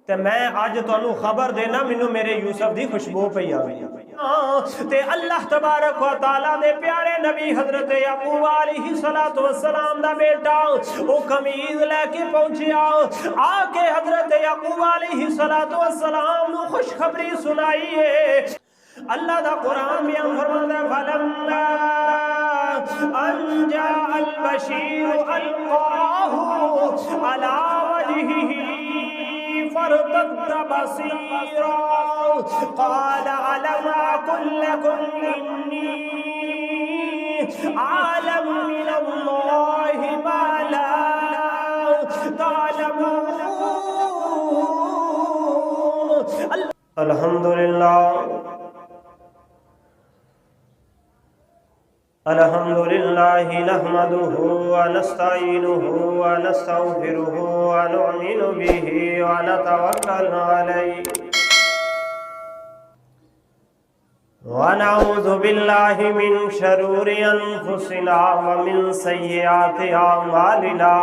تے میں اج تانوں خبر دینا مینوں میرے یوسف دی خوشبو پئی آوی تے اللہ تبارک و تعالی دے پیارے نبی حضرت یعقوب علیہ الصلوۃ والسلام دا بیٹا او قمیض لے کے پہنچیا آ کے حضرت یعقوب علیہ الصلوۃ والسلام نو خوشخبری سنائی ہے۔ اللہ دا قرآن بیان فرماتا ہے فلما ان جاء البشیر القاہ علی وجہہ فارتد بصيرا قال ألم أقل لكم إني أعلم من الله ما لا تعلمون۔ الحمد لله الحمد لله نحمده ونستعينه ونستغفره ونؤمن به ونتوكل عليه ونعوذ بالله من شرور أنفسنا ومن سيئات أعمالنا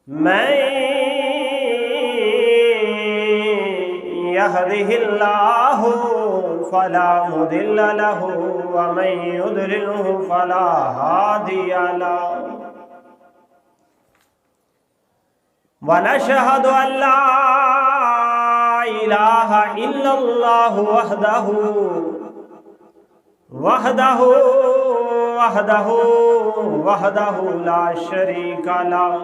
من يهده الله فلا مضل له ومن يضلله فلا هادي له ونشهد أن لا إله إلا الله وحده لا شريك له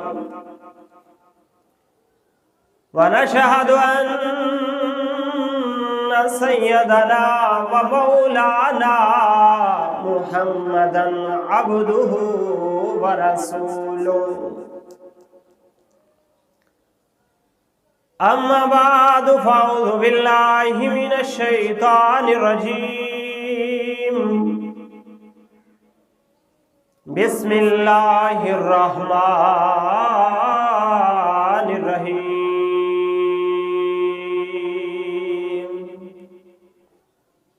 ونشهد أن سيدنا ومولانا محمدا عبده ورسوله أما بعد فأعوذ بالله من الشيطان الرجيم بسم الله الرحمن الرحيم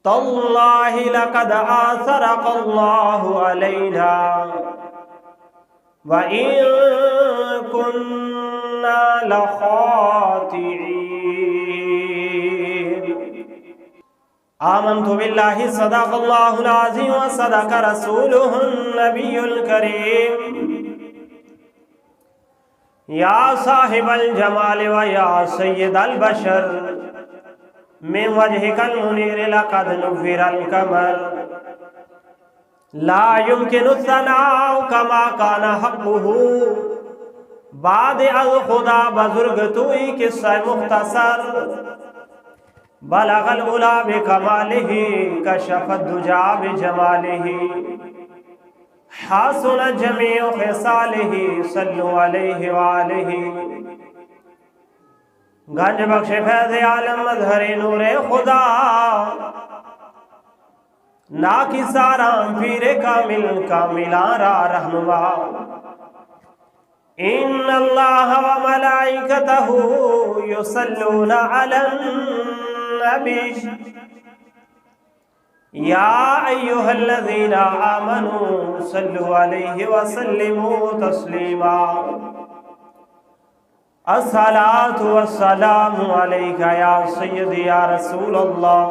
تالله لقد آثرك الله علينا وإن كنا لخاطئين آمنت بالله صدق الله العظيم وصدق رسوله النبي الكريم يا صاحب الجمال ويا سيد البشر من وجهك المنير لقد نفر القمر لا يمكن الثناء كما كان حقه بعد از خدا بزرگ توئی قصہ مختصر بلغ العلا بکمالہ کشف الدجا بجمالہ حسن جمیع خصالہ صلو علیہ وآلہ گنج بخش فیض عالم مظہر نور خدا ناکی سارام پیر کامل کاملان را رہنما ان اللہ و ملائکتہ یصلون علی النبی یا ایہا الذین آمنوا صلوا علیہ وسلموا تسلیما الصلاة والسلام علیک یا سیدی یا رسول اللہ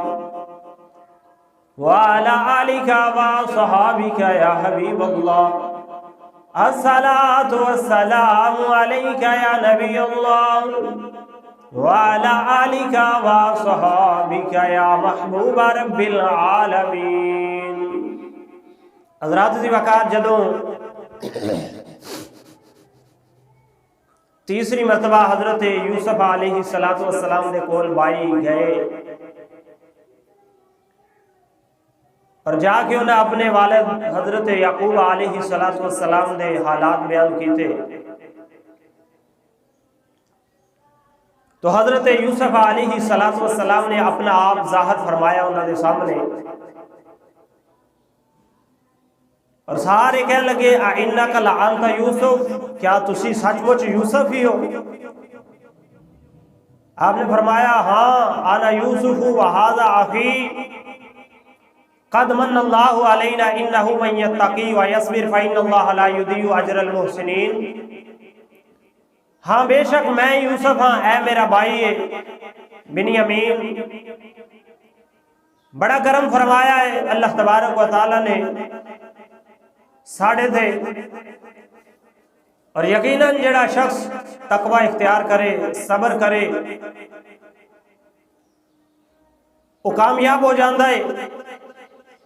وعلى آلك وصحابك يا حبيب الله الصلاة والسلام عليك يا نبي الله وعلى آلك وصحابك يا محبوب رب العالمين۔ حضرات دی وقات جدوں تیسری مرتبہ حضرت یوسف علیہ السلام دے کول بائی گئے اور جا کے انہیں اپنے والد حضرت یعقوب علیہ السلام دے حالات بیان کیتے تو حضرت یوسف علیہ السلام نے اپنا آپ ظاہر فرمایا انہوں نے سامنے اور سارے کہنے لگے اِنَّكَ لَأَنْتَ یوسف، کیا تسی سچ مچ یوسف ہی ہو؟ آپ نے فرمایا ہاں انا یوسف وہذا اخی قد من اللہ علینا انہ من یتقی ویصبر فإن اللہ لا یضیع اجر المحسنین۔ ہاں بے شک میں یوسف ہاں، اے میرا بھائی ہے بنیامین۔ بڑا کرم فرمایا ہے اللہ تبارک و تعالیٰ نے ساڑھے تھے، اور یقیناً جڑا شخص تقوی اختیار کرے، صبر کرے، وہ کامیاب ہو جاندہ ہے،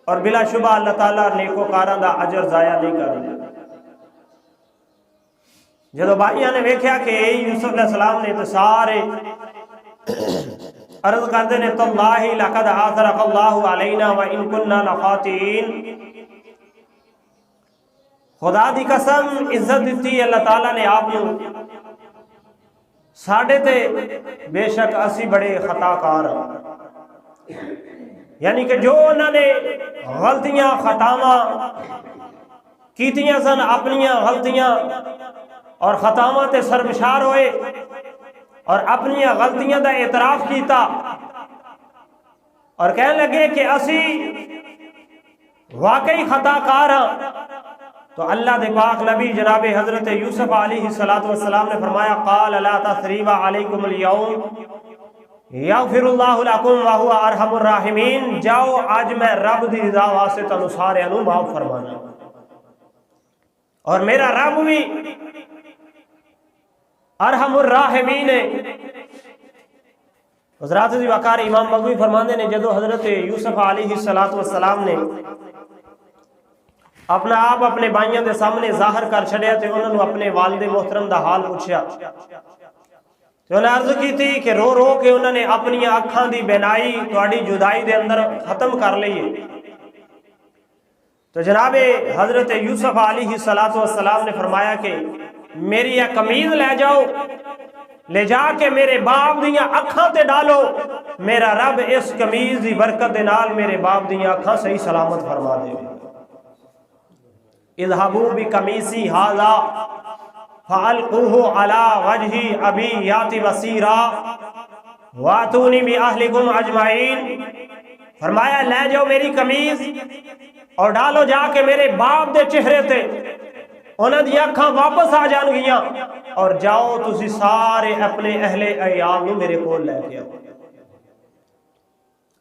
اور بلا شبہ اللہ تعالیٰ نیکوکاراں دا اجر ضائع نہیں کرے۔ جدو بھائیاں نے ویکھیا کہ یوسف علیہ السلام نے تو سارے عرض کردے نے تاللہ لقد آثرک اللہ علینا وان کننا لخاطئین، خدا دی قسم عزت دیتی اللہ تعالیٰ نے آپ نو ساڑھے تے، بے شک اسی بڑے خطا کار ہیں۔ یعنی کہ جو انہوں نے غلطیاں خطاواں کیتیاں سن، اپنیاں غلطیاں اور خطاواں تے سربشار ہوئے اور اپنی غلطیاں دا اعتراف کیتا، اور کہنے لگے کہ اسی واقعی خطا کار ہاں، تو اللہ دے پاک نبی جناب حضرت یوسف علیہ السلام نے فرمایا قال لا تثریب علیکم اليوم یغفر اللہ لکم وہو ارحم الراحمین، جاؤ آج میں رب دی رضا واسطے تنو سارے انو معاف فرمانا، اور میرا رب بھی ارحم الراحمین ہے۔ حضرات دی وقار امام مغوی فرماندے نے جدو حضرت یوسف علیہ السلام نے اپنا آپ اپنے بھائیوں دے سامنے ظاہر کر چھڑیا تے انہوں نے اپنے والد محترم دا حال پوچھیا، تو انہوں نے عرض کی تھی کہ رو رو کے انہوں نے اپنی آنکھاں دی بینائی تواڈی جدائی دے اندر ختم کر لئیے۔ تو جناب حضرت یوسف علیہ السلام نے فرمایا کہ میری یہ قمیض لے جاؤ، لے جا کے میرے باپ دیاں اکھاں تے ڈالو، میرا رب اس قمیض دی برکت دے نال میرے باپ دیاں اکھاں صحیح سلامت فرما دے۔ اذهبوا بقمیصی ھذا فألقوه على وجه ابی یات بصیرا واتونی بأہلکم اجمعین، فرمایا لے جاؤ میری قمیض اور ڈالو جا کے میرے باپ دے چہرے تے، انہاں دی اکھاں واپس آ جان گیاں، اور جاؤ تسی سارے اپنے اہل عیال نو میرے کول لے کے آؤ۔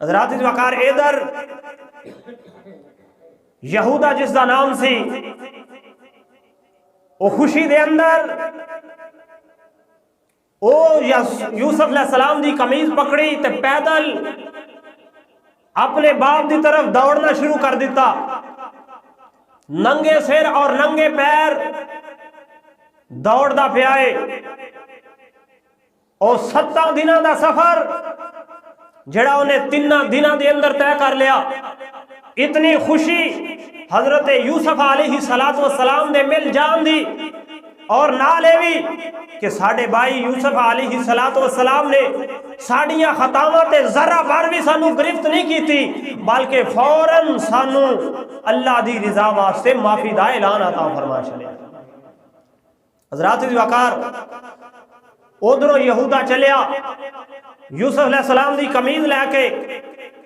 حضرات اس وقار ادھر یہودا جس دا نام سی، وہ خوشی دے اندر او یوسف علیہ السلام دی قمیض پکڑی تے پیدل اپنے باپ دی طرف دوڑنا شروع کر دیتا، ننگے سر اور ننگے پیر دوڑ دا پیائے، اور 7 دنوں دا سفر جڑا انہیں 3 دنوں دے اندر طے کر لیا۔ اتنی خوشی حضرت یوسف علیہ السلام دے مل جان دی، اور نالے بھی کہ ساڑھے بھائی یوسف علیہ السلام نے ساڑیاں خطاواں تے ذرہ بار بھی سانو گرفت نہیں کی تھی، بلکہ فوراً سانو اللہ دی رضا واسطے معافی دا اعلان عطا فرما چلے۔ حضرات دی وقار ادھروں یہودا چلیا یوسف علیہ السلام دی قمیض لے کے،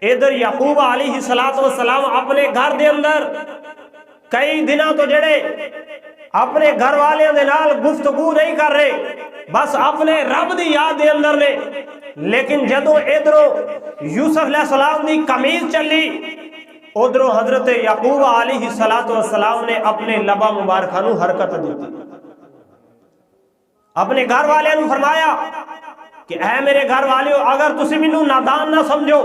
ادھر یعقوب علیہ السلام اپنے گھر دے اندر کئی دنوں تو جڑے اپنے گھر والے دے نال گفتگو نہیں کر رہے، بس اپنے رب دی یاد دے اندر نے۔ لیکن جدو ادھروں یوسف علیہ السلام دی قمیض چلی، ادھروں حضرت یعقوب علیہ السلام نے اپنے لبا مبارکہ نو حرکت دیتی، اپنے گھر والے نو فرمایا کہ اے میرے گھر والیو، اگر تسی مینوں نادان نہ سمجھو،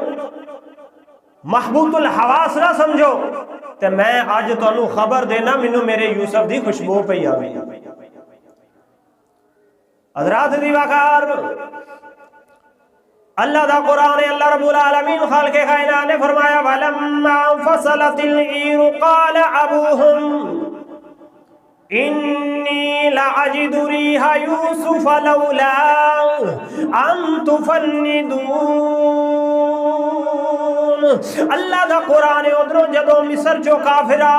محبوط الحواس نہ سمجھو، تے میں آج تانوں خبر دینا مینوں میرے یوسف دی خوشبو پئی آوے۔ حضرات دی وقار اللہ دا قرآن ہے، اللہ رب العالمین خالق کائنات نے فرمایا وَلَمَّا فَصَلَتِ الْعِيرُ قَالَ أَبُوهُمْ إِنِّي لَأَجِدُ رِيحَ يُوسُفَ لَوْلَا أَن تُفَنِّدُونِ، اللہ دا قرآن ادھروں جدو مصر چو کافرہ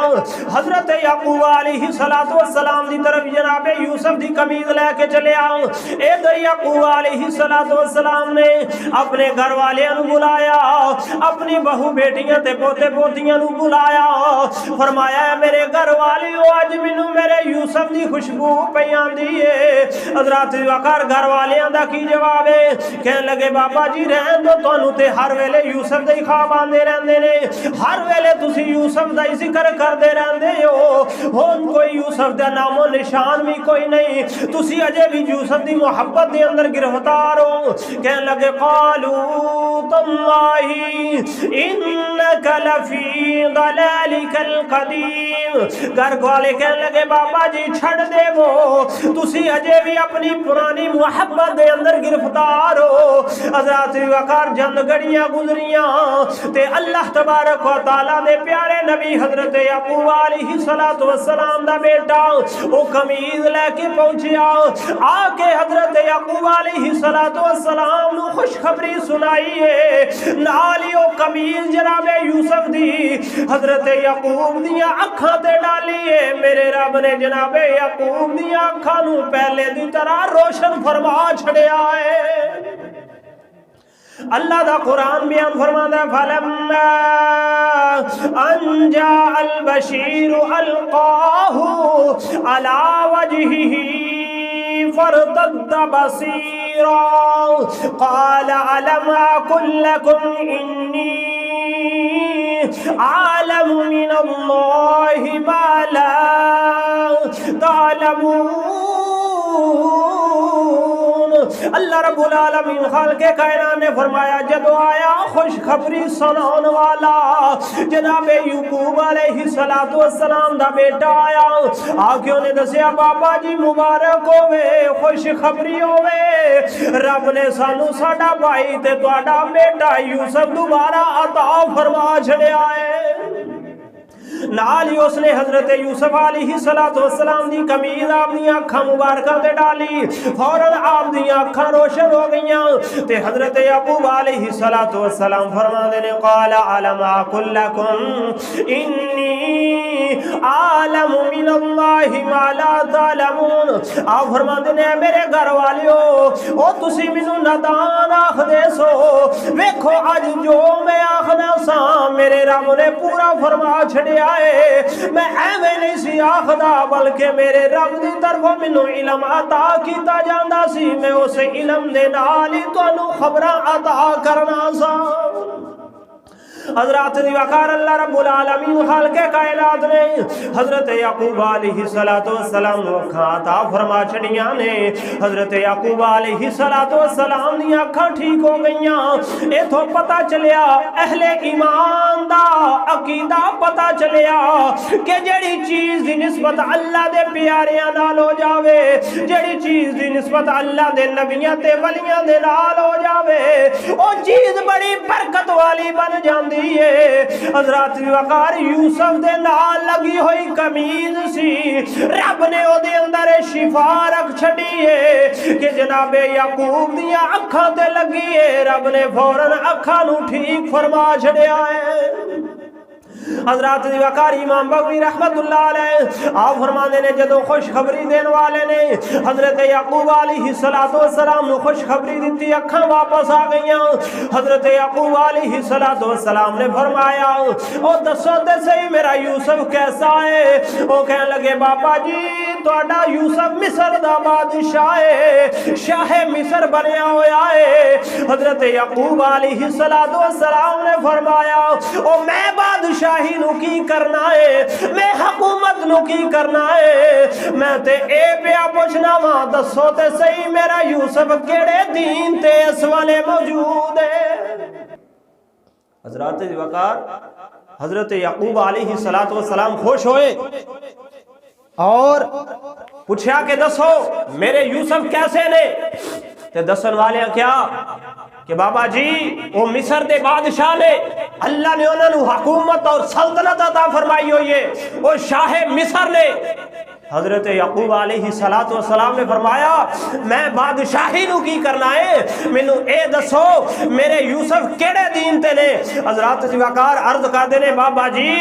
حضرت یعقوب علیہ السلام دی طرف جناب یوسف دی قمیض لے کے چلے آؤ، ادھر یعقوب علیہ السلام نے اپنے گھر والے نو بلایا، اپنی بہو بیٹیاں تے پوتے پوتیاں نو بلایا، فرمایا میرے گھر والیو آج مینوں میرے یوسف دی خوشبو پئی آندی ہے۔ حضرات وقار گھر والیاں دا کی جواب ہے؟ کہنے لگے بابا جی رہن دو، تانوں تے ہر ویلے یوسف دے خواب آندے رہندے نے، ہر ویلے تسی یوسف دا ذکر کردے رہندے ہو، ہن کوئی یوسف دا نام و نشان بھی کوئی نہیں، تسی اجے بھی یوسف دی محبت دے اندر گرفتار ہو۔ کہنے لگے قالوا تاللہ انک لفی ضلالک القدیم، گھر والے کہنے لگے بابا جی چھڑ دے وہ، تسی اجے بھی اپنی پرانی محبت دے اندر گرفتار ہو۔ حضرات وقار جند گڑیاں گزریاں تے اللہ تبارک و تعالیٰ دے پیارے نبی حضرت یعقوب علیہ السلام دا بیٹا وہ قمیض لے کے پہنچیا، آ کے حضرت یعقوب علیہ السلام نو خوشخبری سنائی ہے، نالی او قمیض جناب یوسف دی حضرت یعقوب دیا اکھاں تے ڈالی ہے، میرے رب نے جناب یعقوب دیا اکھاں نو پہلے دی طرح روشن فرما چھڑیا ہے۔ اللہ دا قرآن بیان فرماتا ہے فَلَمَّا أَن جَاءَ الْبَشِيرُ أَلْقَاهُ عَلَى وَجْهِهِ فَارْتَدَّ بَصِيرًا قَالَ أَلَمْ أَقُل لَّكُمْ إِنِّي أَعْلَمُ مِنَ اللَّهِ مَا لَا تَعْلَمُونَ۔ اللہ رب العالمین خالق کائنات نے فرمایا جدو آیا خوشخبری سناؤن والا جناب یعقوب علیہ السلام دا بیٹا آیا، آنکھوں نے دسیا بابا جی مبارک ہوئے، خوشخبری ہوئے، رب نے سانو ساڈا بھائی تے تہاڈا بیٹا یوسف دوبارہ عطا فرما چھڑیا ہے۔ نالی اس نے حضرت یوسف علیہ السلام دی قمیض آپ دی آنکھاں مبارکہ تے ڈالی، فوراً آپ دی آنکھاں روشن ہو گئیاں تے حضرت یعقوب علیہ السلام فرما دینے قال علم اقل لکم انی عالم من اللہ ما لا تعلمون، آپ فرما دینے میرے گھر والیو او تسی منو ندان آخ دے سو، ویکھو آج جو میں آخنا سا میرے رب نے پورا فرما چھڑیا ہے، میں ایویں نہیں سی آخدا بلکہ میرے رب دی طرف منو علم عطا کیتا جاندا سی، میں اس علم دے نال ہی تانوں خبراں عطا کرنا سا۔ حضرات دی وقار اللہ رب العالمین خالق کائنات نے حضرت یعقوب علیہ السلام نو اکھاں عطا فرما چھڑیاں نے، حضرت یعقوب علیہ السلام دی اکھاں ٹھیک ہو گئیاں۔ ایتھوں پتہ چلیا اہل ایمان دا عقیدہ پتہ چلیا کہ جڑی چیز دی نسبت اللہ دے پیاریاں نال ہو جاوے، جڑی چیز دی نسبت اللہ دے نبیاں تے ولیاں دے نال ہو جاوے او چیز بڑی برکت والی بن جاندی ہے۔ حضرات وقار یوسف دے نال لگی ہوئی قمیض سی، رب نے او دے اندر شفا رکھ چھڑی ہے کہ جناب یعقوب دیا اکھاں تے لگی ہے، رب نے فوراً اکھاں نو ٹھیک فرما چھڑیا ہے۔ حضرات دی وقار امام بغوی رحمت اللہ علیہ آپ فرمانے نے جدو خوشخبری دین والے نے حضرت یعقوب علیہ السلام نو خوشخبری دیتی، اکھاں واپس آ گئیاں۔ حضرت یعقوب علیہ السلام نے فرمایا او دسو تے صحیح میرا یوسف کیسا ہے؟ وہ کہنے لگے بابا جی تہاڈا یوسف مصر دا بادشاہ ہے، شاہ مصر بنیا ہویا ہے۔ حضرت یعقوب علیہ السلام نے فرمایا او میں بادشاہ ہی نو کی کرنا ہے، میں حکومت نو کی کرنا ہے، میں تے اے پیا پوچھنا وا دسو تے صحیح میرا یوسف کیڑے دین تے اس والے موجود ہے۔ حضرات وقار حضرت یعقوب علیہ السلام خوش ہوئے اور پوچھا کہ دسو میرے یوسف کیسے نے؟ تے دسن والے کیا کہ بابا جی وہ مصر دے بادشاہ نے، اللہ نے انہوں نے حکومت اور سلطنت عطا فرمائی ہوئی ہے، وہ شاہ مصر نے۔ حضرت یعقوب علیہ السلام نے فرمایا میں بادشاہی نو کی کرنا ہے، مینوں اے دسو میرے یوسف کیڑے دین تے نے؟ حضرات وقار عرض کر دے نے بابا جی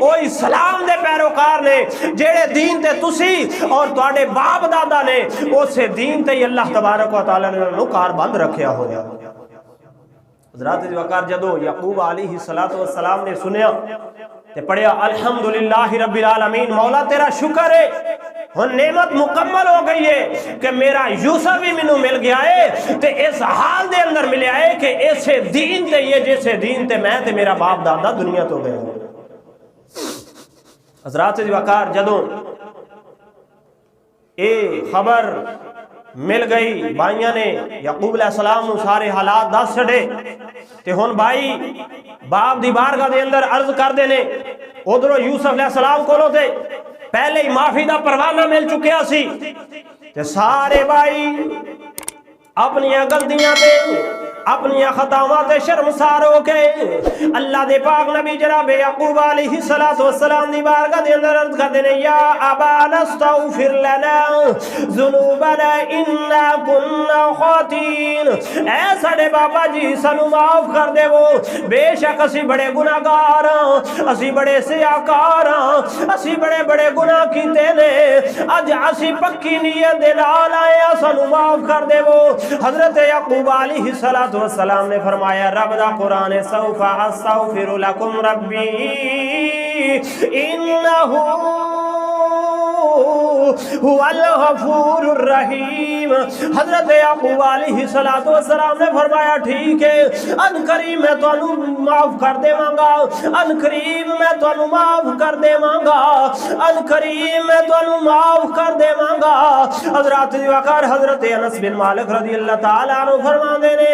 او اسلام دے پیروکار نے، جیڑے دین تے تسی اور تواڈے باپ دادا نے اسے دین تے ہی اللہ تبارک و تعالی نے انہوں کار بند رکھیا ہویا۔ حضرات وقار جدو یعقوب علیہ السلام نے سنیا تے پڑھیا الحمدللہ رب العالمین، مولا تیرا شکر ہے ہن نعمت مکمل ہو گئی ہے کہ میرا یوسف بھی منو مل گیا ہے تے اس حال دے اندر ملیا ہے کہ ایسے دین تے یہ جیسے دین تے میں تے میرا باپ دادا دنیا تو گئے ہوں۔ حضرات وقار جدو اے خبر مل گئی بھائیاں نے یعقوب علیہ السلام سارے حالات دس چھڑے تے ہن بھائی باپ دی بارگاہ دے اندر عرض کر دینے، ادھروں یوسف علیہ السلام کولو تے پہلے ہی معافی دا پروانہ مل چکیا سی تے سارے بھائی اپنی غلطیاں تے اپنی خطاواں تے شرمسار ہو کے اللہ دے پاک نبی جناب یعقوب علیہ السلام دی بارگاہ دے اندر عرض کردے نے یا ابانا استغفر لنا ذنوبنا انا كنا خاطئین، اے ساڈے بابا جی سانو معاف کر دے وہ، بے شک اسی بڑے گناہگار ہاں، اسی بڑے سیاکار ہاں، اسی بڑے بڑے گناہ کیتے نے، اج اسی پکی نیت دے نال آئے ہاں، سانو معاف کر دے وہ۔ حضرت یعقوب علیہ السلام نے فرمایا رب دا قرآن سوف استغفر لکم ربی انہو هو الغفور الرحیم۔ حضرت یعقوب علیہ السلام نے فرمایا ٹھیک ہے ان قریب میں تو معاف کر دے مانگا، ان قریب میں تو معاف کر دے مانگا، ان قریب میں تو معاف کر دے مانگا۔ حضرات وقار حضرت انس بن مالک رضی اللہ تعالیٰ عنہ فرما دے نے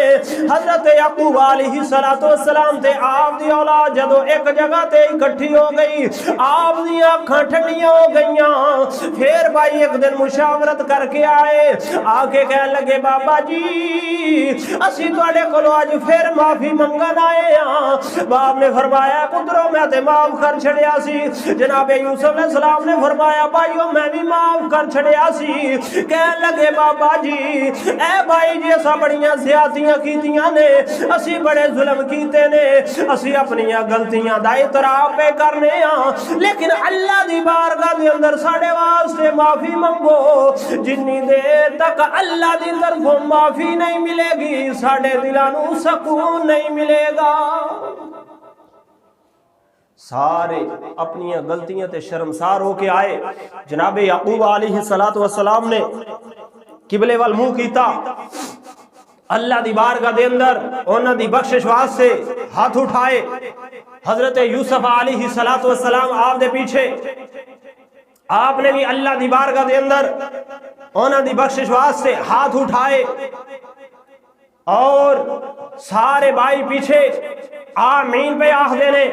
حضرت یعقوب علیہ السلام تے آپ دی اولاد جدو ایک جگہ تے اکٹھی ہو گئی، آپ دی آنکھاں ٹھنڈیاں ہو گئیاں، پھر بھائی ایک دن مشاورت کر کے آئے، آکے کہنے لگے بابا جی اسی توڑے کلو آج پھر معافی منگن آئے ہاں۔ باپ نے فرمایا پتروں میں تے معاف کر چھڑیا سی۔ جناب یوسف علیہ السلام نے فرمایا بھائیو میں بھی معاف کر چھڑیا سی۔ کہنے لگے بابا جی اے بھائی جی اسا بڑیاں زیادتیاں کیتیاں نے، اسی بڑے ظلم کیتے نے، اسی اپنی غلطیاں دا اعتراف پہ کرنے ہاں، لیکن اللہ دی بارگاہ دے اندر ساڑے واسطے معافی منگو، جنی دیر تک اللہ دی طرفوں معافی نہیں ملے گی ساڑے دلانو سکون نہیں ملے گا۔ سارے اپنی غلطیاں تے شرمسار ہو کے آئے، جناب یعقوب علیہ السلام نے قبلے وال منہ کیتا، اللہ دی بارگاہ دے اندر انہاں دی بخشش واسطے ہاتھ اٹھائے۔ حضرت یوسف علیہ السلام آپ دے پیچھے، آپ نے بھی اللہ دی بارگاہ دے اندر انہاں دی بخشش واسطے ہاتھ اٹھائے، اور سارے بھائی پیچھے آمین پہ آخ دینے۔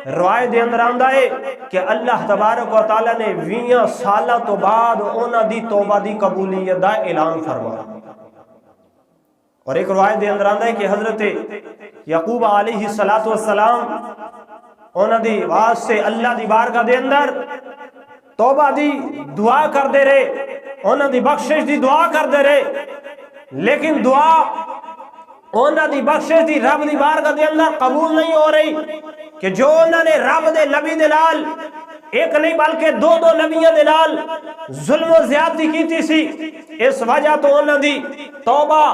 روایت دے اندر آندہ ہے کہ اللہ تبارک و تعالیٰ نے 20 سالہ تو بعد انہاں دی توبہ دی قبولیت دا اعلان فرمایا۔ اور ایک روایت دے اندر آندہ ہے کہ حضرت یعقوب علیہ السلام انہاں دی واسطے اللہ دی بارگاہ دے اندر توبہ دی دعا کر دے رہے، انہاں دی بخشش دی دعا کر دے رہے، لیکن دعا انہاں دی بخشش دی رب دی بارگاہ دے اندر قبول نہیں ہو رہی، کہ جو انہوں نے رب دے نبی دے نال ایک نہیں بلکہ دو نبیوں دے نال ظلم و زیادتی کیتی سی، اس وجہ تو انہوں دی توبہ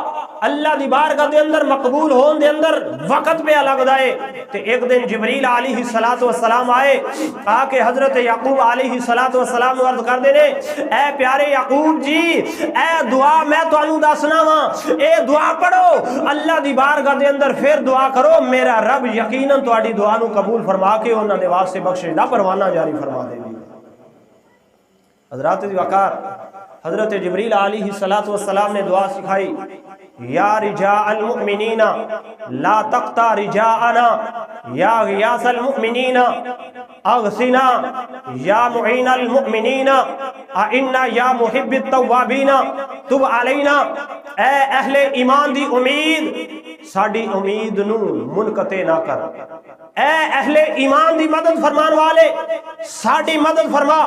اللہ دی بارگاہ دے اندر مقبول ہون دے اندر وقت پہ الگ دائے۔ تو ایک دن جبریل علیہ السلام آئے، آکے حضرت یعقوب علیہ السلام عرض کر دینے اے پیارے یعقوب جی اے دعا میں تو انہوں دسنا وا، اے دعا پڑھو اللہ دی بارگاہ دے اندر، پھر دعا کرو میرا رب یقیناً تواڈی دعا نو قبول فرما کے انہاں دے واسطے بخشش دا پروانہ جاری فرما دے گی۔ حضرات وقار حضرت جبریل علیہ السلام نے دعا سکھائی، یا رجاء المؤمنین لا تقطع رجاءنا، یا غیاث المؤمنین اغثنا، یا معین المؤمنین اعنا، یا محب التوابین تب علینا۔ اے اہل ایمان دی امید، ساڈی امید نو منقطع نہ کر، اے اہل ایمان دی مدد فرمان والے ساڈی مدد فرما،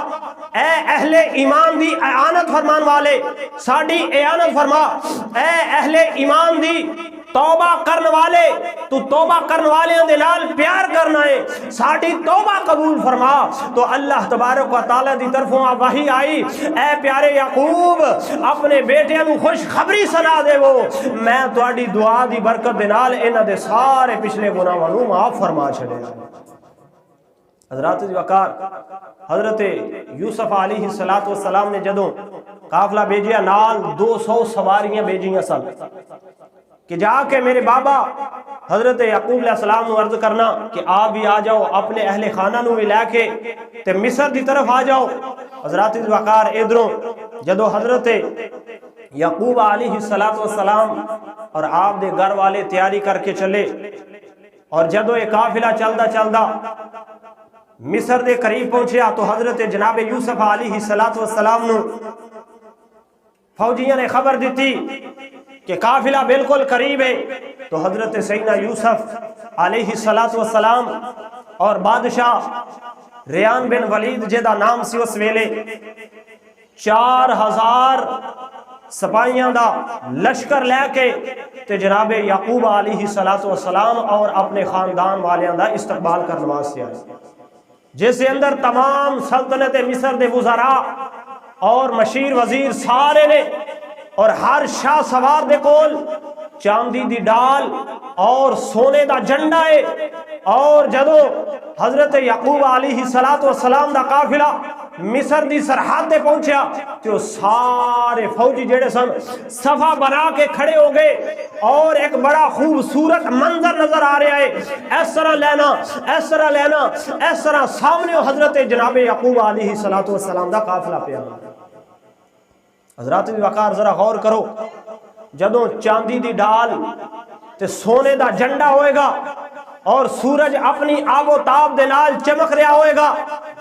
اے اہل ایمان دی اعانت فرمان والے ساڈی اعانت فرما، اے اہل ایمان دی توبہ کرن والے تو توبہ کرن والے دے نال پیار کرنا ہے، ساڈی توبہ قبول فرما۔ تو اللہ تبارک و تعالی دی طرفوں وحی آئی، اے پیارے یعقوب اپنے بیٹیاں نو خوشخبری سنا دے وہ میں تہاڈی دعا دی برکت دے نال انہاں دے سارے پچھلے گناہاں نو معاف فرما چھڑے۔ حضرات دی وقار حضرت یوسف علیہ السلام نے جدوں قافلہ بھیجیا نال 200 سواریاں بھیجیاں سن کہ جا کے میرے بابا حضرت یعقوب علیہ السلام نو عرض کرنا کہ آپ بھی آ جاؤ اپنے اہل خانہ نو بھی لے کے تے مصر دی طرف آ جاؤ۔ حضرات دی وقار ادھروں جدو حضرت یعقوب علیہ السلام اور آپ دے گھر والے تیاری کر کے چلے، اور جدو یہ قافلہ چلدا چلدا مصر دے قریب پہنچیا تو حضرت جناب یوسف علیہ السلام نو فوجیاں نے خبر دیتی کہ قافلہ بالکل قریب ہے۔ تو حضرت سیدنا یوسف علیہ السلام اور بادشاہ ریان بن ولید جدا نام سی اس ویلے 4000 سپاہیاں دا لشکر لے کے تے جناب یعقوب علیہ السلام اور اپنے خاندان والیاں دا استقبال کرنے واسطے آئے، جس کے اندر تمام سلطنت مصر دے وزراء اور مشیر وزیر سارے نے، اور ہر شاہ سوار دے کول چاندی دی ڈال اور سونے دا جھنڈا ہے۔ اور جدو حضرت یعقوب علیہ السلام دا قافلہ مصر دی سرحد تے پہنچیا تو سارے فوجی جڑے سن صفا بنا کے کھڑے ہو گئے، اور ایک بڑا خوبصورت منظر نظر آ رہا ہے، اس طرح لینا اس طرح لینا اس طرح سامنے حضرت جناب یعقوب علیہ السلام دا قافلہ پیا۔ حضرات وقار ذرا غور کرو، جدوں چاندی دی ڈال تے سونے دا جھنڈا ہوئے گا اور سورج اپنی آب و تاب دے نال چمک رہا ہوئے گا،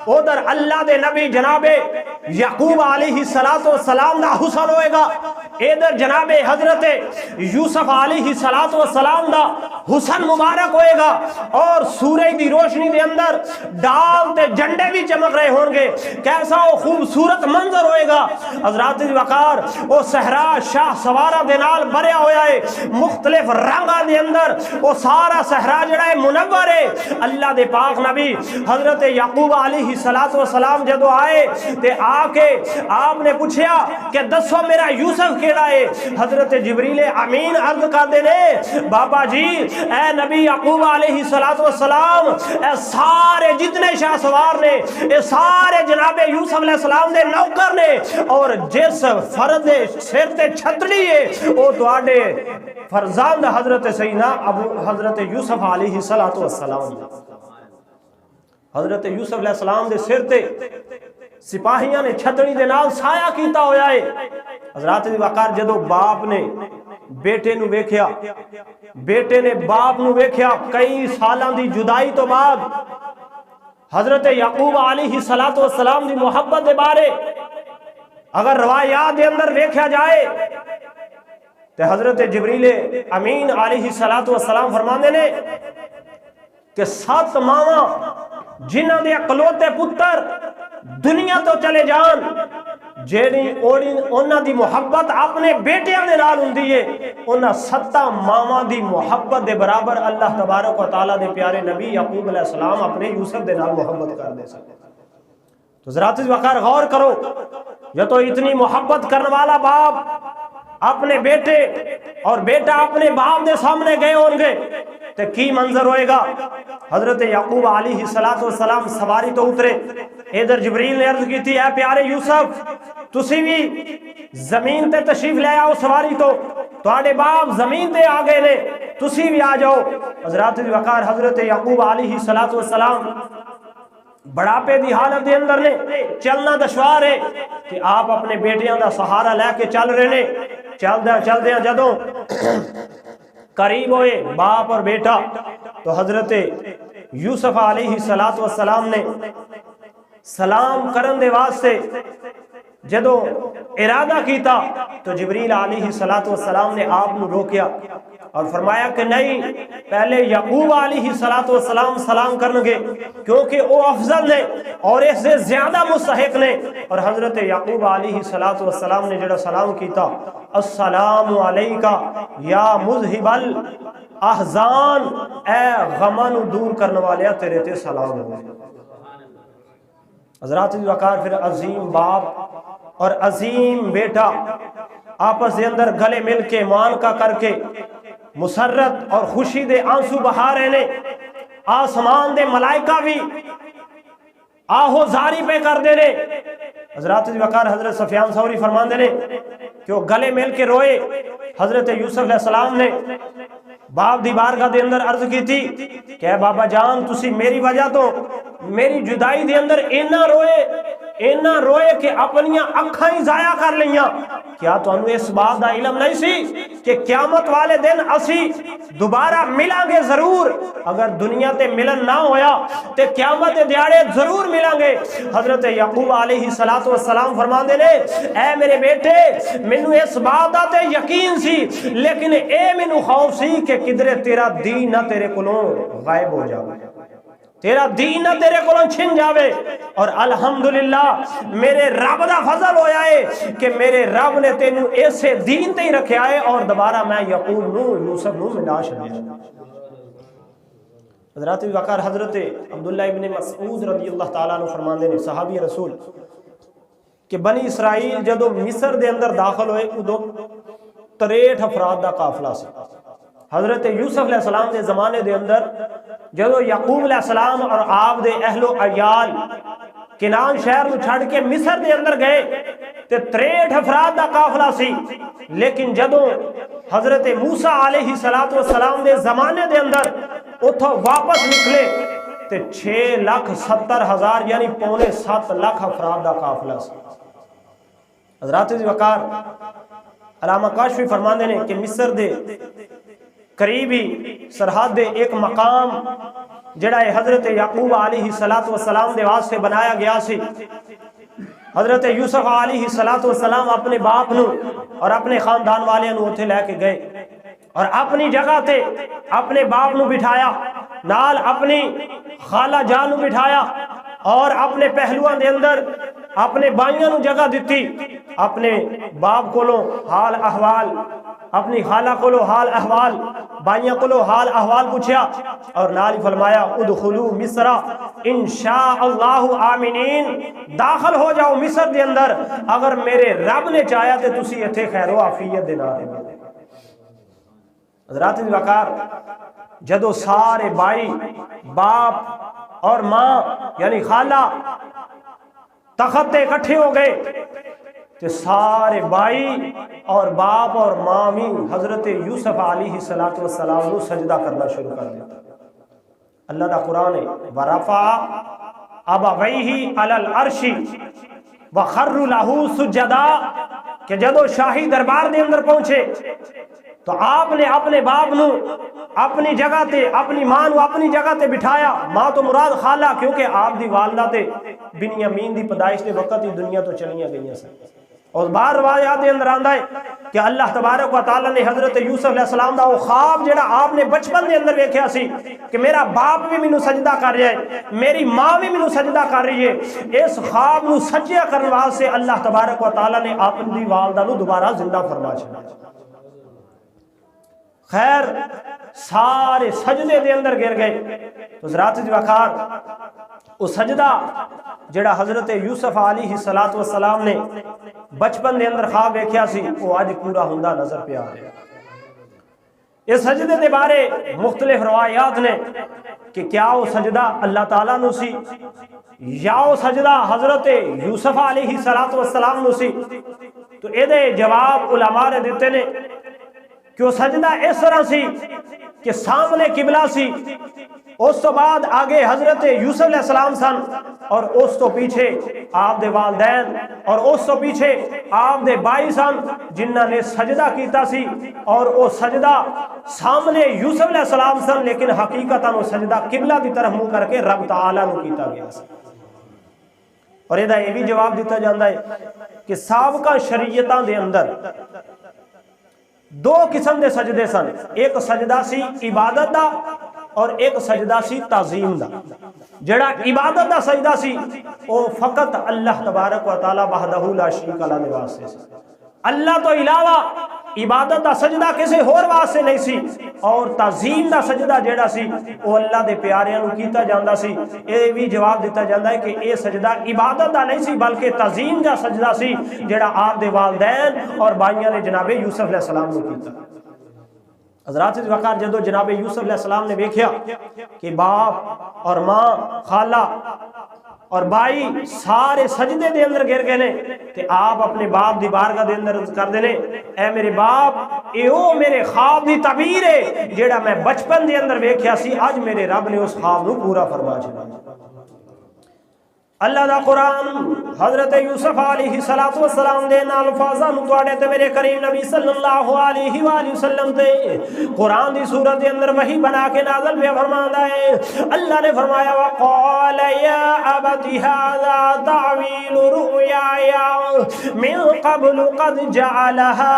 ادھر اللہ دے نبی جناب یعقوب علیہ السلام دا حسن ہوئے گا، ادھر جناب حضرت یوسف علیہ السلام دا حسن مبارک ہوئے گا، اور سورج دی روشنی دے اندر ڈال تے جھنڈے بھی چمک رہے ہوں گے، کیسا وہ خوبصورت منظر ہوئے گا۔ حضرات دی وقار وہ صحرا شاہ سوارہ دے نال بھریا ہویا ہے، مختلف رنگاں دے اندر وہ سارا صحرا جڑا ہے منور ہے۔ اللہ دے پاک نبی حضرت یعقوب علیہ السلام جدو آئے تے آ کے آپ نے پوچھیا کہ دسو میرا یوسف کیڑا ہے؟ حضرت جبریل امین عرض کر دینے بابا جی اے نبی یعقوب علیہ السلام اے سارے جتنے شاہ سوار نے اے سارے جناب یوسف علیہ السلام دے نوکر نے، اور جس فرد سر تے چھتری ہے وہ تواڈے فرزند حضرت سیدنا حضرت یوسف علیہ السلام۔ حضرت یوسف علیہ السلام دے سر تے سپاہیاں نے چھتری دے نال سایہ کیتا ہویا ہے۔ حضرات دی وقار جدو باپ نے بیٹے نو ویکھیا، بیٹے نے باپ نو ویکھیا، کئی سالاں دی جدائی تو بعد حضرت یعقوب علیہ السلام دی محبت دے بارے اگر روایات دے اندر ویکھیا جائے تے حضرت جبریل امین علیہ السلام فرماندے نے کہ 7 ماواں جنہاں دے اکلوتے پتر دنیا تو چلے جان، جیڑی انہاں دی محبت اپنے بیٹیاں دے نال ہوندی ہے، انہاں 7 ماواں دی محبت دے برابر اللہ تبارک و تعالیٰ دے پیارے نبی یعقوب علیہ السلام اپنے یوسف دے نال محبت کر دے سکتے۔ تو ذرات وقار غور کرو، یا تو اتنی محبت کرنے والا باپ اپنے بیٹے اور بیٹا اپنے باپ دے سامنے گئے ہوں گے تو کی منظر ہوئے گا۔ حضرت یعقوب علیہ السلام سواری تو اترے، ادھر جبریل نے عرض کی تھی اے پیارے یوسف تسی بھی زمین تے تشریف لے آؤ، سواری تو تواڈے باپ زمین تے آ گئے نے، تسی بھی آ جاؤ۔ حضرات وقار حضرت یعقوب علیہ السلام بڑھاپے دی حالت دے اندر نے، چلنا دشوار ہے کہ آپ اپنے بیٹیاں دا سہارا لے کے چل رہے نے۔ چل دیا جدوں قریب ہوئے باپ اور بیٹا تو حضرت یوسف علیہ السلام نے سلام کرن دے واسطے جدوں ارادہ کیتا تو جبریل علیہ السلام نے آپ نو روکیا، اور فرمایا کہ نہیں، پہلے یعقوب علیہ السلام سلام کرنگے کیونکہ وہ افضل نے اور اس سے زیادہ مستحق نے۔ اور حضرت یعقوب علیہ السلام نے جڑا سلام کیتا، السلام علیکہ یا مذہب الاحزان، اے غمان دور کرنے والے تیرے تے سلام ہو۔ حضرات وقار، پھر عظیم باپ اور عظیم بیٹا آپس دے اندر گلے مل کے معانقہ کر کے مسرت اور خوشی دے آنسو بہا رہے نے۔ آسمان دے ملائکہ بھی آہو زاری پہ کر دے نے۔ حضرات وقار، حضرت سفیان ثوری فرمان دے نے کہ وہ گلے مل کے روئے۔ حضرت یوسف علیہ السلام نے باپ دی بارگاہ دے اندر عرض کی تھی کہ اے بابا جان، تسی میری وجہ تو میری جدائی دے اندر اینا روئے کہ اپنیاں اکھاں ہی ضائع کر لیاں۔ کیا تو انہوں اس بات دا علم نہیں سی کہ قیامت والے دن اسی دوبارہ ملیں گے ضرور؟ اگر دنیا تے ملن نہ ہویا تے قیامت دیاڑے ضرور ملیں گے۔ حضرت یعقوب علیہ السلام فرمان دے لے، اے میرے بیٹے، منو اس بات دا تے یقین سی، لیکن اے منو خوف سی کہ کدرے تیرا دین نہ تیرے کلوں غائب ہو جاوے، تیرا دین نہ تیرے کلوں چھن جاوے۔ اور الحمدللہ میرے رب دا فضل ہویا ہے کہ میرے رب نے تینوں ایسے دین تے ہی رکھے آئے اور دوبارہ میں یعقوب نو یوسف نو ملا چھڑیا۔ حضرات وقار، حضرت عبداللہ ابن مسعود رضی اللہ تعالیٰ عنہ فرمان دے نے، صحابی رسول، کہ بنی اسرائیل جدو مصر دے اندر داخل ہوئے ادو 63 افراد دا قافلہ سی۔ حضرت یوسف علیہ السلام دے زمانے دے اندر جدو یعقوب علیہ السلام اور آپ دے اہل و عیال کنان شہر میں چھڑ کے مصر دے اندر گئے تے 63 افراد دا قافلہ سی، لیکن جدو حضرت موسیٰ علیہ السلام دے زمانے دے اندر اتھا واپس نکلے تے 6,70,000 یعنی 6.25 لاکھ افراد دا قافلہ سی۔ حضرات وقار، علامہ کاشفی فرماندے نے کہ مصر دے قریبی سرحد دے ایک مقام جڑا ہے حضرت یعقوب علیہ السلام دے واسطے بنایا گیا سی۔ حضرت یوسف علیہ السلام اپنے باپ نو اور اپنے خاندان والے نو اتھے لے کے گئے اور اپنی جگہ تے اپنے باپ نو بٹھایا، نال اپنی خالہ جان نو بٹھایا اور اپنے پہلوان دے اندر اپنے بائیاں نو جگہ دیتی۔ اپنے باپ کو لو حال احوال، اپنی خالہ کو لو حال احوال، بائیاں کو لو حال احوال پوچھیا اور نال فرمایا ادخلوا مصر انشاء اللہ آمینین، داخل ہو جاؤ مصر دے اندر، اگر میرے رب نے چاہیا تے تسی ایتھے خیر و عافیت دے نال۔ حضرات وقار، جدو سارے بھائی، باپ اور ماں یعنی خالہ تخت تے اکٹھے ہو گئے کہ سارے بھائی اور باپ اور ماں بھی حضرت یوسف علیہ السلام کو سجدہ کرنا شروع کر دیتا۔ اللہ دا قرآن ہے وَرَفَعَ أَبَوَيْهِ عَلَى الْعَرْشِ وَخَرُّوا لَهُ سُجَّدًا، کہ جدو شاہی دربار دے اندر پہنچے تو آپ نے اپنے باپ نو اپنی جگہ تے، اپنی ماں نو اپنی جگہ تے بٹھایا۔ ماں تو مراد خالہ، کیونکہ آپ دی والدہ تے بنیامین دی پیدائش دے وقت ہی دنیا تو چلیاں گئیاں سن۔ اور بار روایات دے اندر آندا ہے کہ اللہ تبارک و تعالی نے حضرت یوسف علیہ السلام دا وہ خواب جڑا آپ نے بچپن دے اندر ویکھیا سی کہ میرا باپ بھی مینوں سجدہ کر رہا ہے، میری ماں بھی مینوں سجدہ کر رہی ہے، اس خواب نو سچیا کرنے واسطے اللہ تبارک و تعالی نے اپنی والدہ نو دوبارہ زندہ فرما چھڑیا۔ خیر، سارے سجدے دے اندر گر گئے۔ تو حضرات وقار، وہ سجدہ جڑا حضرت یوسف علیہ السلام نے بچپن دے اندر خواب ویکھیا سی، وہ آج پورا ہوندا نظر پہ آ رہا ہے۔ اس سجدے دے بارے مختلف روایات نے کہ کیا وہ سجدہ اللہ تعالیٰ نو سی یا وہ سجدہ حضرت یوسف علیہ السلام نو سی۔ تو اے دے جواب علماء نے دیتے نے کہ وہ سجدہ اس طرح سی کہ سامنے قبلہ سی، اس تو بعد آگے حضرت یوسف علیہ السلام سن اور اس تو پیچھے آپ دے والدین اور اس تو پیچھے آپ دے بھائی سن جنہاں نے سجدہ کیتا سی، اور وہ سجدہ سامنے یوسف علیہ السلام سن لیکن حقیقتاً وہ سجدہ قبلہ دی طرف منہ کر کے رب تعالیٰ نو کیتا گیا سی۔ اور یہ بھی جواب دیتا جاندہ ہے کہ سابقہ شریعتاں دے اندر دو قسم دے سجدے سن، ایک سجدہ سی عبادت دا اور ایک سجدہ سی تعظیم دا۔ جڑا عبادت دا سجدہ سی او فقط اللہ تبارک و تعالی وحدہ لا شریک لہ دے واسطے سی، اللہ تو علاوہ عبادت دا سجدہ کسی ہور واسطے نہیں سی، اور تعظیم دا سجدہ جیڑا سی وہ اللہ دے پیاریاں نو کیتا جاندا سی۔ اے بھی جواب دیتا جاندا ہے کہ اے سجدہ عبادت دا نہیں سی بلکہ تعظیم دا سجدہ سی جیڑا آپ دے والدین اور بھائیاں نے جناب یوسف علیہ السلام نو کیتا۔ حضرات وقار جدو جناب یوسف علیہ السلام نے دیکھا کہ باپ اور ماں، خالہ اور بھائی سارے سجدے دے اندر گر گئے نے، تے آپ اپنے باپ دی بارگاہ دے اندر کر دینے، اے میرے باپ اے او میرے خواب دی تعبیر ہے جیڑا میں بچپن دے اندر ویکھیا سی، اج میرے رب نے اس خواب نو پورا فرما چھڑیا۔ اللہ دا قرآن حضرت یوسف علیہ السلام دے نال الفاظاں نو تواڈے تے میرے کریم نبی صلی اللہ علیہ وآلہ وسلم تے قرآن دی سورت دے اندر وحی بنا کے نازل پہ فرماندا ہے۔ اللہ نے فرمایا وقال یا ابت ھذا تعویل رؤیایا من قبل قد جعلها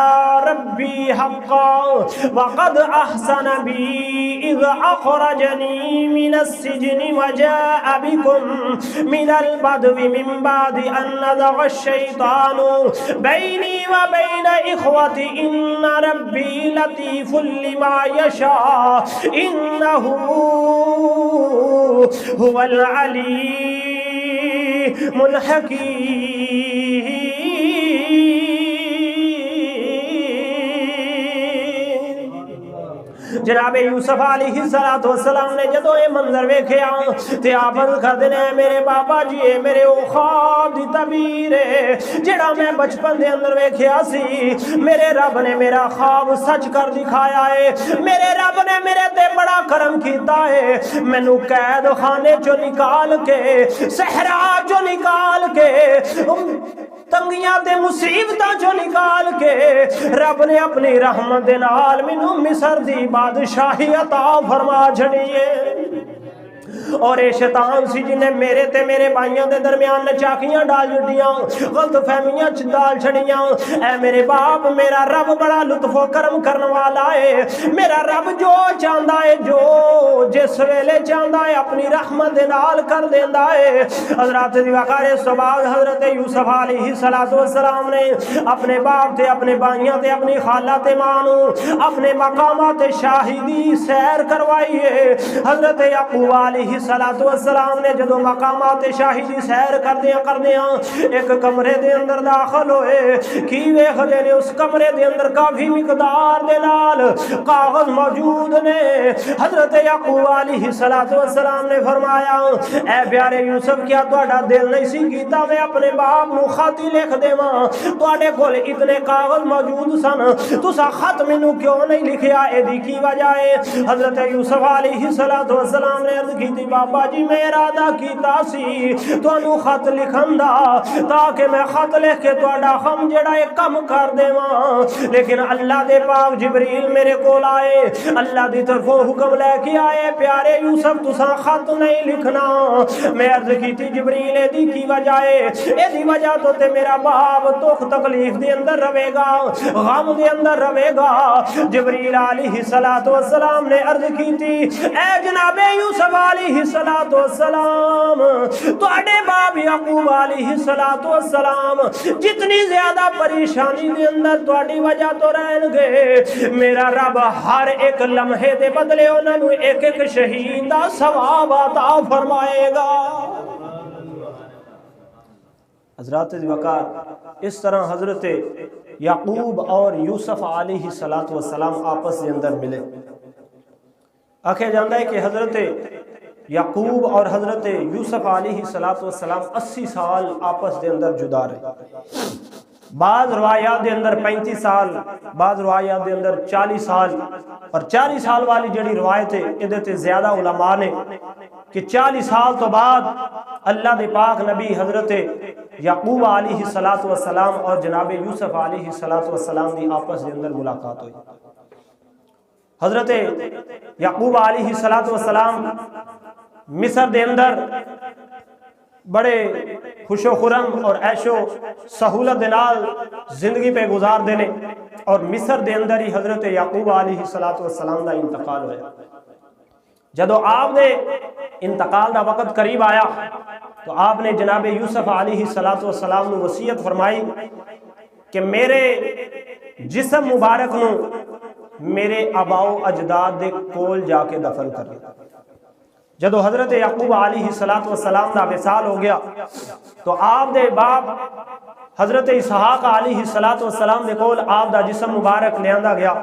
ربی حقا وقد احسن بی اذ اخرجنی من السجن وجاء بکم من البدو من بعد ان نزغ الشیطان بینی و بین اخوتی ان ربی لطیف لما یشاء انہ هو العلیم الحکیم۔ جناب یوسف علیہ السلام نے جدو یہ منظر ویکھیا تے آپ کر دینے میرے بابا جی اے میرے او خواب دی تعبیر ہے جڑا میں بچپن دے اندر ویکھیا سی، میرے رب نے میرا خواب سچ کر دکھایا ہے، میرے رب نے میرے تے بڑا کرم کیتا ہے، مینوں قید خانے چو نکال کے، صحرا چو نکال کے، تنگیاں تے مصیبتاں چو نکال کے رب نے اپنی رحمت دے نال مینوں مصر دی بادشاہی عطا فرما چھڑیے۔ اور اے شیطان سی جنہیں میرے تے میرے بھائیوں دے درمیان نچاکیاں ڈال جڑیاں، غلط فہمیاں ڈال چھڑیاں۔ اے میرے باپ میرا رب بڑا لطف و کرم کرنے والا ہے، میرا رب جو چاہندا ہے جو جس ویلے چاہندا ہے اپنی رحمت دے نال کر دیندا ہے۔ حضرات دی وقار اس تو بعد حضرت یوسف علیہ السلام نے اپنے باپ تے اپنے بھائیوں تے اپنی خالہ تے ماں نو اپنے مقامات شاہی دی سیر کروائی ہے۔ حضرت یعقوب علیہ السلام نے جدو مقامات شاہی دی سیر کردیاں ایک کمرے دے اندر داخل ہوئے، کی ویکھ دے نے اس کمرے دے اندر کافی مقدار دے نال کاغذ موجود نے۔ حضرت یعقوب علیہ السلام نے فرمایا اے پیارے یوسف کیا تہاڈا دل نہیں سی کیتا میں اپنے باپ نو خط لکھ دیواں، تہاڈے کول اتنے کاغذ موجود سن، تساں خط مینوں کیوں نہیں لکھیا؟ اے دی کی وجہ ہے؟ حضرت یوسف علیہ السلام نے عرض کی بابا جی میں ارادہ کیتا سی تانوں خط لکھن دا تاکہ میں خط لکھ کے تہاڈا غم جڑا ہے کم کر دیواں، لیکن اللہ دے پاک جبریل میرے کول آئے، اللہ دی طرفوں حکم لے کے آئے پیارے یوسف تساں خط نہیں لکھنا۔ میں عرض کیتی جبریل اے دی کی وجہ ہے؟ اے دی وجہ تو تے میرا باپ دکھ تکلیف دے اندر رہے گا، غم دے اندر رہے گا۔ جبریل علیہ السلام نے عرض کیتی اے جناب یوسف علیہ السلام تواڈے باپ یعقوب علیہ السلام جتنی زیادہ پریشانی دے اندر تواڈی وجہ تو رہن گے، میرا رب ہر ایک لمحے دے بدلے انہاں نوں ایک ایک شہید دا ثواب عطا فرمائے گا۔ حضرات وقار اس طرح حضرت یعقوب اور یوسف علیہ السلام آپس دے اندر ملے۔ آکھیا جاندا ہے کہ حضرت یعقوب اور حضرت یوسف علیہ السلام 80 سال آپس دے اندر جدا رہے، بعض روایات دے اندر 35 سال، بعض روایات دے اندر 40 سال، اور 40 سال والی جڑی روایت ہے ادھے تے زیادہ علماء نے کہ 40 سال تو بعد اللہ دے پاک نبی حضرت یعقوب علیہ السلام اور جناب یوسف علیہ السلام دی آپس دے اندر ملاقات ہوئی۔ حضرت یعقوب علیہ السلام مصر دے اندر بڑے خوش و خرم اور عیش و سہولت دے نال زندگی پہ گزار دینے، اور مصر دے اندر ہی حضرت یعقوب علیہ السلام دا انتقال ہویا۔ جدو آپ دے انتقال دا وقت قریب آیا تو آپ نے جناب یوسف علیہ السلام نو وصیت فرمائی کہ میرے جسم مبارک نو میرے آباؤ اجداد دے کول جا کے دفن کر لیا۔ جدو حضرت یعقوب علیہ السلام دا وصال ہو گیا تو آپ دے باپ حضرت اسحاق علیہ السلام دے کول آپ دا جسم مبارک لے آندا گیا۔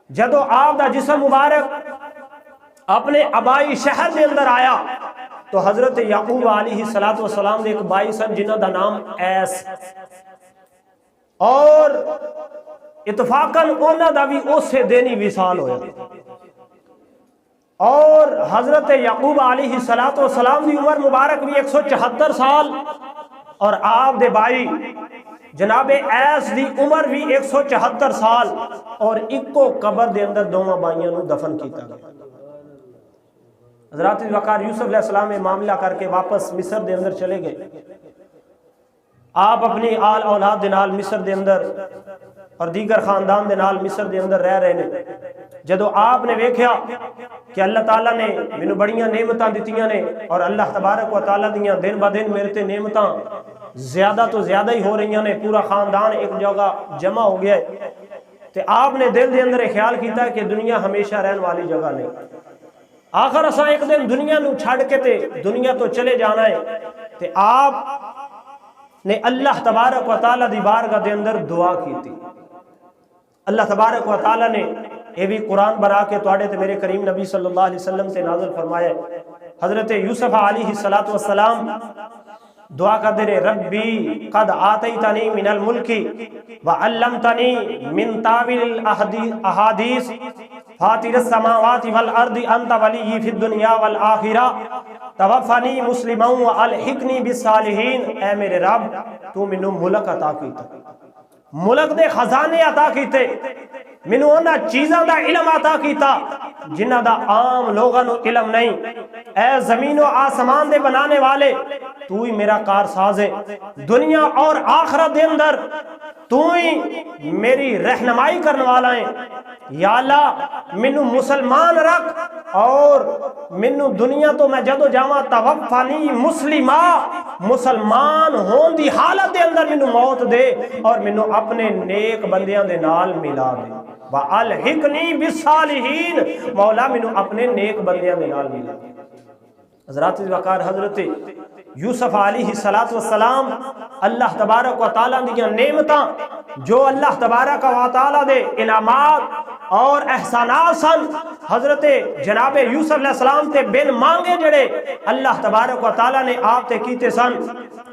جدو آپ دا جسم مبارک اپنے آبائی شہر دے اندر آیا تو حضرت یعقوب علیہ السلام دے ایک بائی سن جنہ دا نام ایس، اور اتفاقاً انہاں دا بھی اسے دینی وصال ہویا، اور حضرت یعقوب علیہ السلام دی عمر مبارک بھی 174 سال، اور آپ دے بھائی جناب ایس دی عمر بھی 174 سال، اور اکو قبر دے اندر دوواں بھائیاں نو دفن کیتا گیا۔ حضرات وقار یوسف علیہ السلام میں معاملہ کر کے واپس مصر دے اندر چلے گئے۔ آپ اپنی آل اولاد دے نال مصر دے اندر اور دیگر خاندان دے نال مصر دے اندر رہ رہے نے۔ جدو آپ نے ویکھیا کہ اللہ تعالیٰ نے مینوں بڑیاں نعمتاں دتیاں نے، اور اللہ تبارک و تعالیٰ دیاں دن با دن میرے تے نعمتاں زیادہ تو زیادہ ہی ہو رہی نے، پورا خاندان ایک جگہ جمع ہو گیا ہے، تے آپ نے دل دے اندر ایک خیال کیتا ہے کہ دنیا ہمیشہ رہن والی جگہ نہیں، آخر اساں ایک دن دنیا نو چھڑ کے تے دنیا تو چلے جانا ہے۔ تے آپ نے اللہ تبارک و تعالیٰ دی بارگاہ دے اندر دعا کی تھی۔ اللہ تبارک و تعالیٰ نے یہ بھی قرآن برا کے توڑے تے میرے کریم نبی صلی اللہ علیہ وسلم سے نازل فرمایا۔ حضرت یوسف علیہ السلام دعا کر دے رہے، ربی قد آتیتنی من الملک وعلمتنی من تاویل الاحادیث فاطر السماوات والارض انت ولی فی الدنیا والآخرہ توفنی مسلما والحقنی بالصالحین۔ اے میرے رب تو منو ملک عطا کیتا، ملک دے خزانے عطا کیتے، منو انہاں چیزاں دا علم عطا کیتا جنہ دا عام لوگاں نو علم نہیں۔ اے زمین و آسمان دے بنانے والے تو ہی میرا کارساز ہے، دنیا اور آخرت دے اندر تو ہی میری رہنمائی کرنے والا ہے۔ یا اللہ منو مسلمان رکھ، اور منو دنیا تو میں جدو جاواں توفانی مسلمہ، مسلمان ہون دی حالت دے اندر منو موت دے، اور منو اپنے نیک بندیاں دے نال ملا دے، وَأَلْحِقْنِي بِالصَّالِحِينَ، مولا منو اپنے نیک بندیاں دے نال ملا دے۔ حضرات وقار حضرت یوسف علیہ السلام اللہ تبارک و تعالیٰ دیاں نعمتاں جو اللہ تبارک و تعالیٰ دے انعامات اور احسانات سن، حضرت جناب یوسف علیہ السلام تے بن مانگے جڑے اللہ تبارک و تعالیٰ نے آپ تے کیتے سن،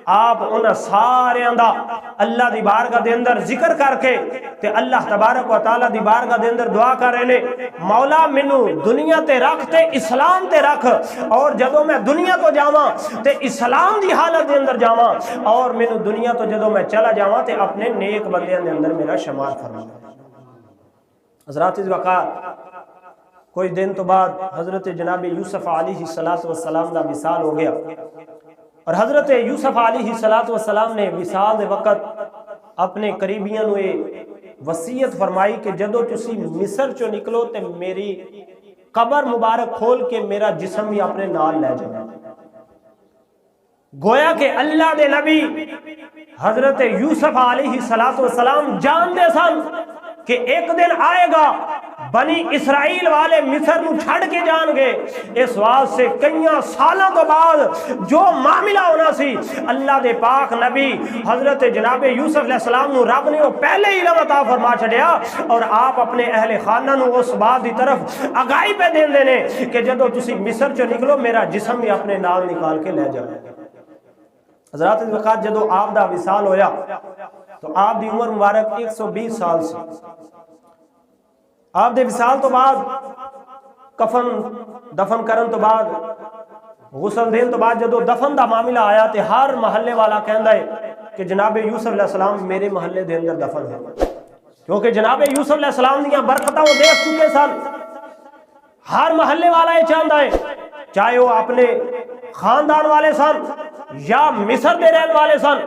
آپ انہاں سارے اندہ اللہ دی بارگاہ دے اندر ذکر کر کے تے اللہ تبارک و تعالیٰ دی بارگاہ دے اندر دعا کر رہے نے، مولا منو دنیا تے رکھ تے اسلام تے رکھ، اور جدو میں دنیا تو جاواں تے اسلام دی حالت دے اندر جاواں، اور منو دنیا تو جدو میں چلا جاواں تے اپنے نیک بندیاں دے اندر میرا شمار فرما۔ حضرات وقار کوئی دن تو بعد حضرت جناب یوسف علیہ السلام دا وصال ہو گیا، اور حضرت یوسف علیہ السلام نے وصال دے وقت اپنے قریبیاں نو وصیت فرمائی کہ جدو تسی مصر چو نکلو تے میری قبر مبارک کھول کے میرا جسم بھی اپنے نال لے جانا۔ گویا کہ اللہ دے نبی حضرت یوسف علیہ السلام جانتے سن کہ ایک دن آئے گا بنی اسرائیل والے مصر نو چھڑ کے جان گے، اس واسطے سے کئیاں سالوں تو بعد جو معاملہ ہونا سی اللہ دے پاک نبی حضرت جناب یوسف علیہ السلام نو رب نے وہ پہلے ہی علم عطا فرما چھڑیا، اور آپ اپنے اہل خانہ نو اس بات دی طرف آگاہی پہ دین دینے کہ جدو تسی مصر چو نکلو میرا جسم بھی اپنے نال نکال کے لے جائے۔ حضرات وقت جدو آپ دا وصال ہویا تو آپ دی عمر مبارک 120 سال سے، آپ دے وصال تو بعد کفن دفن کرن تو بعد غسل دین تو بعد جدو دفن دا معاملہ آیا تے ہر محلے والا کہندا ہے کہ جناب یوسف علیہ السلام میرے محلے دے اندر دفن ہے، کیونکہ جناب یوسف علیہ السلام دیاں برکتاں وہ دیکھ چکے سن۔ ہر محلے والا یہ چاہتا ہے، چاہے وہ اپنے خاندان والے سن، یا مصر دے رہن والے سن،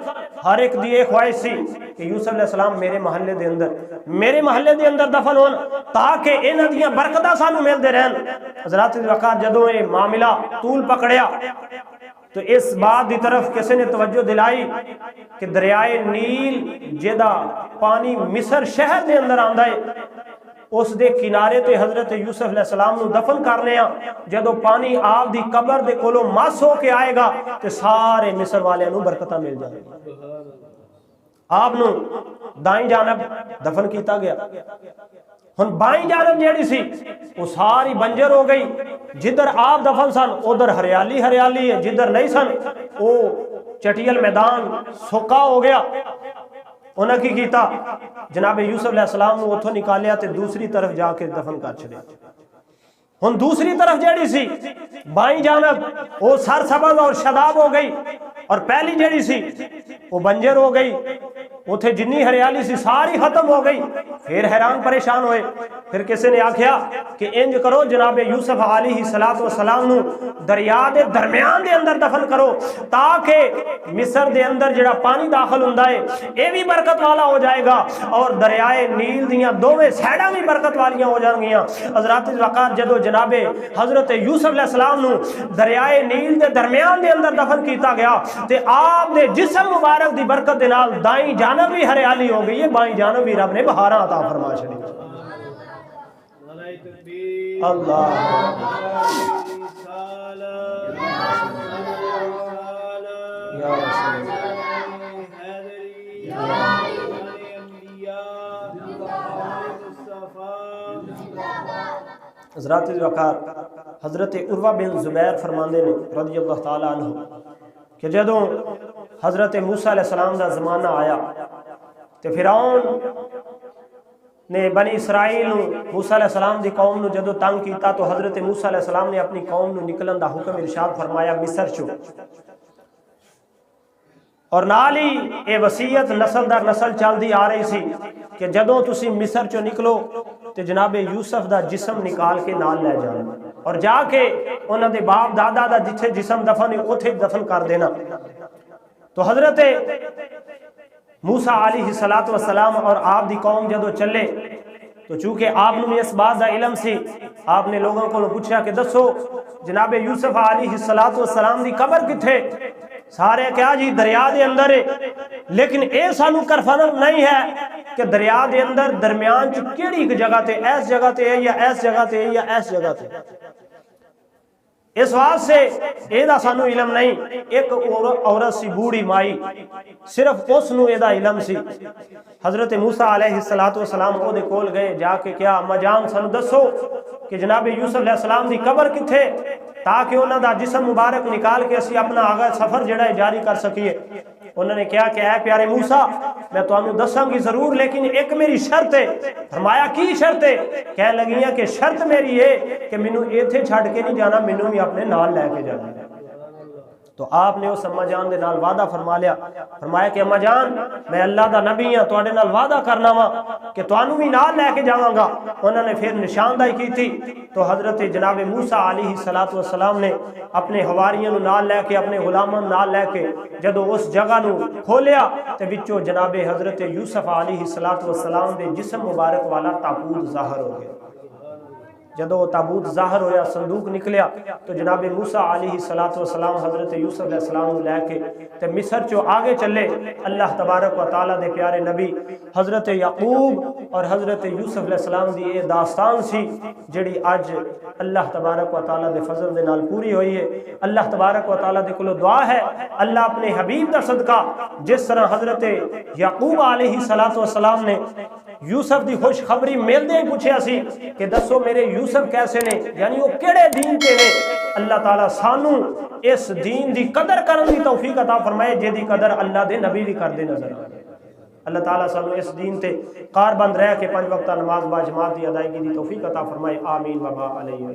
ہر ایک دی ایک خواہش سی کہ یوسف علیہ السلام میرے محلے دے اندر دفن ہون تاکہ انہاں دیاں برکتاں سانو ملدے رہن۔ حضرات وقار جدوں یہ معاملہ طول پکڑیا تو اس بات دی طرف کسی نے توجہ دلائی کہ دریائے نیل جدا پانی مصر شہر دے اندر آندا ہے، اس دے کنارے تے حضرت یوسف علیہ السلام نو دفن کرنے آ، جدو پانی آپ دی قبر دے کولو مس ہو کے آئے گا تے سارے مصر والے نو برکتہ مل جائے گا۔ آپ نو دائیں جانب دفن کیتا گیا، ہن بائیں جانب جیڑی سی وہ ساری بنجر ہو گئی، جدھر آپ دفن سن ادھر ہریالی ہے، جدھر نہیں سن وہ چٹیل میدان سوکھا ہو گیا۔ انہاں کی کیتا جناب یوسف علیہ السلام نو اتھوں نکالیا تے دوسری طرف جا کے دفن کر چھڑیا۔ ہن دوسری طرف جیڑی سی بائیں جانب وہ سرسبز اور شاداب ہو گئی، اور پہلی جیڑی سی وہ بنجر ہو گئی، اتھے جنی ہریالی سی ساری ختم ہو گئی۔ پھر حیران پریشان ہوئے، پھر کسی نے آکھیا کہ انج کرو جناب یوسف علیہ السلام نو دریا دے درمیان دے اندر دفن کرو تاکہ مصر دے اندر جڑا پانی داخل ہوندا ہے اے بھی برکت والا ہو جائے گا اور دریائے نیل دیاں دوویں سائیڈاں بھی برکت والیاں ہو جان گیاں۔ حضرات وقار جدو جناب حضرت یوسف علیہ السلام نو دریائے نیل دے درمیان دے اندر دفن کیتا گیا تے آپ دے جسم مبارک دی برکت دے نال دائیں جانب بھی ہریالی ہو گئی ہے، بائیں جانب بھی رب نے بہاراں عطا فرما چھڑی۔ اللہ یا رسول حضرات وقار حضرت عروہ بن زبیر فرماندے نے رضی اللہ تعالیٰ عنہ کہ جدوں حضرت موسیٰ علیہ السلام دا زمانہ آیا تے فرعون نے بنی اسرائیل موسیٰ علیہ السلام دی قوم نو جدو تنگ کیتا تو حضرت موسیٰ علیہ السلام نے اپنی قوم نو نکلن دا حکم ارشاد فرمایا مصر چو، اور نال ہی اے وصیت نسل در نسل چل دی آ رہی سی کہ جدوں تسی مصر چو نکلو تے جناب یوسف دا جسم نکال کے نال لے جانا اور جا کے انہاں دے باپ دادا دا جتھے جسم دفن ہے اوتھے دفن کر دینا۔ تو حضرت موسیٰ علیہ السلام اور آپ دی قوم جدو چلے تو چونکہ آپ نے اس بات دا علم سی، آپ نے لوگوں کو پوچھا کہ دسو جناب یوسف علیہ السلام دی قبر کتھے؟ سارے کیا جی دریا دے اندر ہے، لیکن اے سانو کرفن نہیں ہے کہ دریا دے اندر درمیان چ کیڑی جگہ تے ایس جگہ تے ہے یا ایس جگہ تے ہے یا ایس جگہ تے، اس واسطے اے دا سانو علم نہیں۔ ایک عورت سی بوڑھی مائی، صرف اس نو اے دا علم سی۔ حضرت موسیٰ علیہ السلام او دے کول گئے، جا کے کیا اما جان سانو دسو کہ جناب یوسف علیہ السلام دی قبر کتھے تاکہ انہاں دا جسم مبارک نکال کے اسی اپنا آگا سفر جڑا ہے جاری کر سکیے۔ انہوں نے کہا کہ اے پیارے موسیٰ میں تو انہوں دساں گی ضرور، لیکن ایک میری شرط ہے۔ فرمایا کی شرط ہے؟ کہہ لگیاں کہ شرط میری ہے کہ منو ایتھے چھڑ کے نہیں جانا، منو بھی اپنے نال لے کے جانا۔ تو آپ نے اس اما جان دے نال وعدہ فرما لیا، فرمایا کہ اما جان میں اللہ دا نبی ہاں، تواڈے نال وعدہ کرنا وا کہ تانوں بھی نال لے کے جاواں گا۔ انہوں نے پھر نشاندہی کی تھی تو حضرت جناب موسیٰ علیہ السلام نے اپنے حواریوں نو نال لے کے اپنے غلاماں نال لے کے جدو اس جگہ نو کھولیا تے وچوں جناب حضرت یوسف علیہ السلام دے جسم مبارک والا تابوت ظاہر ہو گیا۔ جدو تابوت ظاہر ہویا صندوق نکلیا تو جناب موسیٰ علیہ السلام حضرت یوسف علیہ السلام لے کے تے مصر چو آگے چلے۔ اللہ تبارک و تعالیٰ دے پیارے نبی حضرت یعقوب اور حضرت یوسف علیہ السلام دی یہ داستان سی جڑی آج اللہ تبارک و تعالیٰ دے فضل دے نال پوری ہوئی ہے۔ اللہ تبارک و تعالیٰ دے کلو دعا ہے اللہ اپنے حبیب دا صدقہ جس طرح حضرت یعقوب علیہ السلام نے یوسف دی خوش خبری ملدے ہی پوچھیا سی کہ دسو میرے یوسف کیسے نے، یعنی وہ کیڑے دین تے نے۔ اللہ تعالیٰ سانو اس دین دی قدر کرن دی توفیق عطا فرمائے جے دی قدر اللہ دے نبی بھی کر دے نظر آئے۔ اللہ تعالیٰ سانو اس دین تے کار بند رہ کے 5 وقتہ نماز با جماعت دی ادائیگی دی توفیق عطا فرمائے۔ آمین و با علیہ